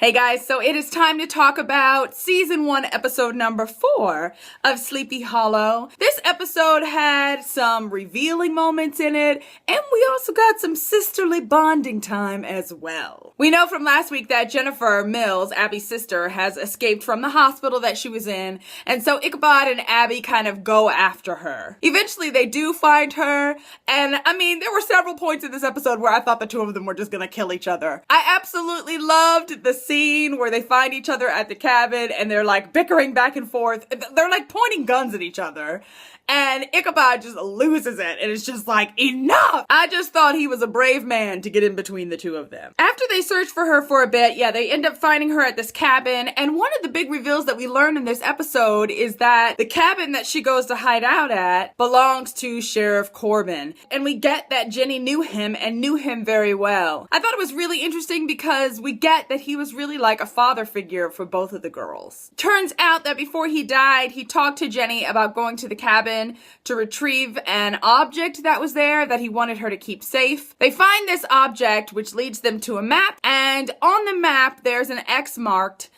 Hey guys, so it is time to talk about season 1, episode number 4 of Sleepy Hollow. This episode had some revealing moments in it, and we also got some sisterly bonding time as well. We know from last week that Jennifer Mills, Abby's sister, has escaped from the hospital that she was in, and so Ichabod and Abby kind of go after her. Eventually they do find her, and I mean, there were several points in this episode where I thought the two of them were just gonna kill each other. I absolutely loved the scene where they find each other at the cabin and they're like bickering back and forth. They're like pointing guns at each other. And Ichabod just loses it and it's just like, enough! I just thought he was a brave man to get in between the two of them. After they search for her for a bit, they end up finding her at this cabin. And one of the big reveals that we learn in this episode is that the cabin that she goes to hide out at belongs to Sheriff Corbin. And we get that Jenny knew him and knew him very well. I thought it was really interesting because we get that he was really like a father figure for both of the girls. Turns out that before he died, he talked to Jenny about going to the cabin to retrieve an object that was there that he wanted her to keep safe. They find this object, which leads them to a map, and on the map there's an X marked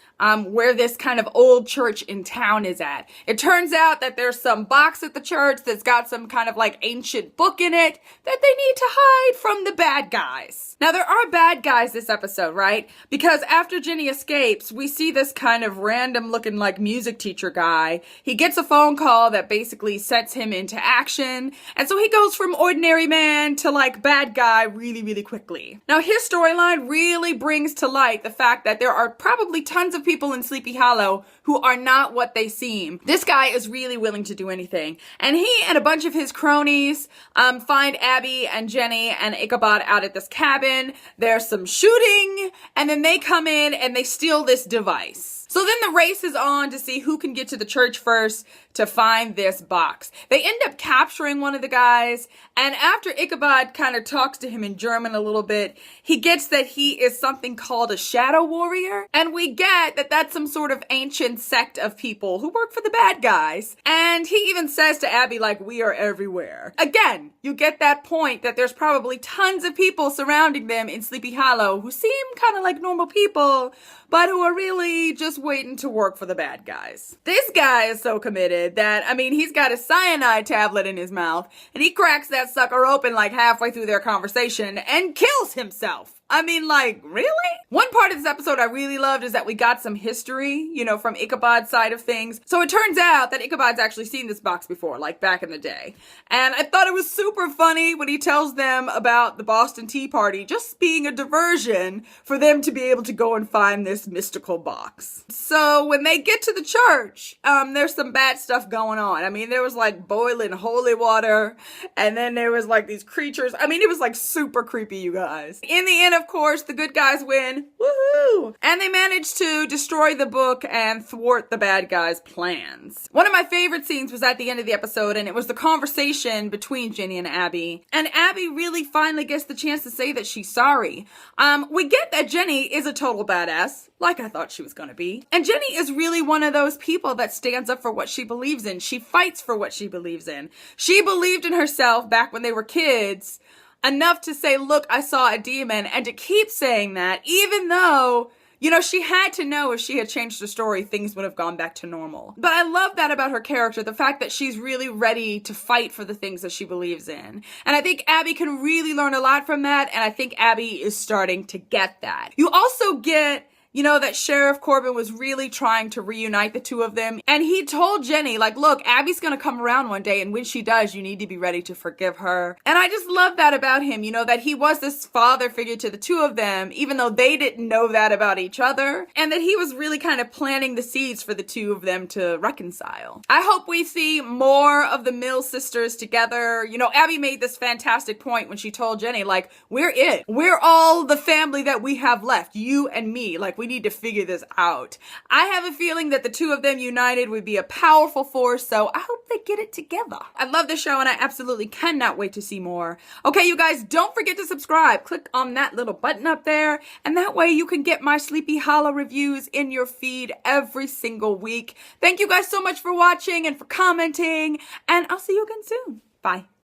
where this kind of old church in town is at. It turns out that there's some box at the church that's got some kind of like ancient book in it that they need to hide from the bad guys. Now there are bad guys this episode, right? Because after Jenny escapes, we see this kind of random looking like music teacher guy. He gets a phone call that basically sets him into action. And so he goes from ordinary man to like bad guy really, really quickly. Now his storyline really brings to light the fact that there are probably tons of people in Sleepy Hollow who are not what they seem. This guy is really willing to do anything. And he and a bunch of his cronies find Abby and Jenny and Ichabod out at this cabin. There's some shooting, and then they come in and they steal this device. So then the race is on to see who can get to the church first to find this box. They end up capturing one of the guys, and after Ichabod kind of talks to him in German a little bit, he gets that he is something called a shadow warrior, and we get that that's some sort of ancient sect of people who work for the bad guys. And he even says to Abby, like, we are everywhere. Again, you get that point that there's probably tons of people surrounding them in Sleepy Hollow who seem kind of like normal people, but who are really just waiting to work for the bad guys. This guy is so committed that, I mean, he's got a cyanide tablet in his mouth and he cracks that sucker open like halfway through their conversation and kills himself. I mean, like, really? One part of this episode I really loved is that we got some history, from Ichabod's side of things. So it turns out that Ichabod's actually seen this box before, like back in the day. And I thought it was super funny when he tells them about the Boston Tea Party just being a diversion for them to be able to go and find this mystical box. So when they get to the church, there's some bad stuff going on. I mean, there was like boiling holy water, and then there was like these creatures. I mean, it was like super creepy, you guys. In the end, of course, the good guys win. Woohoo! And they manage to destroy the book and thwart the bad guys' plans. One of my favorite scenes was at the end of the episode, and it was the conversation between Jenny and Abby. And Abby really finally gets the chance to say that she's sorry. We get that Jenny is a total badass, like I thought she was gonna be. And Jenny is really one of those people that stands up for what she believes in. She fights for what she believes in. She believed in herself back when they were kids, enough to say, look, I saw a demon, and to keep saying that, even though, she had to know if she had changed her story, things would have gone back to normal. But I love that about her character, the fact that she's really ready to fight for the things that she believes in. And I think Abby can really learn a lot from that, and I think Abby is starting to get that. You also get that Sheriff Corbin was really trying to reunite the two of them. And he told Jenny, like, look, Abby's gonna come around one day, and when she does, you need to be ready to forgive her. And I just love that about him, that he was this father figure to the two of them, even though they didn't know that about each other. And that he was really kind of planting the seeds for the two of them to reconcile. I hope we see more of the Mills sisters together. Abby made this fantastic point when she told Jenny, like, we're it. We're all the family that we have left, you and me. Like, we need to figure this out. I have a feeling that the two of them united would be a powerful force, so I hope they get it together. I love this show and I absolutely cannot wait to see more. Okay, you guys, don't forget to subscribe. Click on that little button up there, and that way you can get my Sleepy Hollow reviews in your feed every single week. Thank you guys so much for watching and for commenting, and I'll see you again soon. Bye.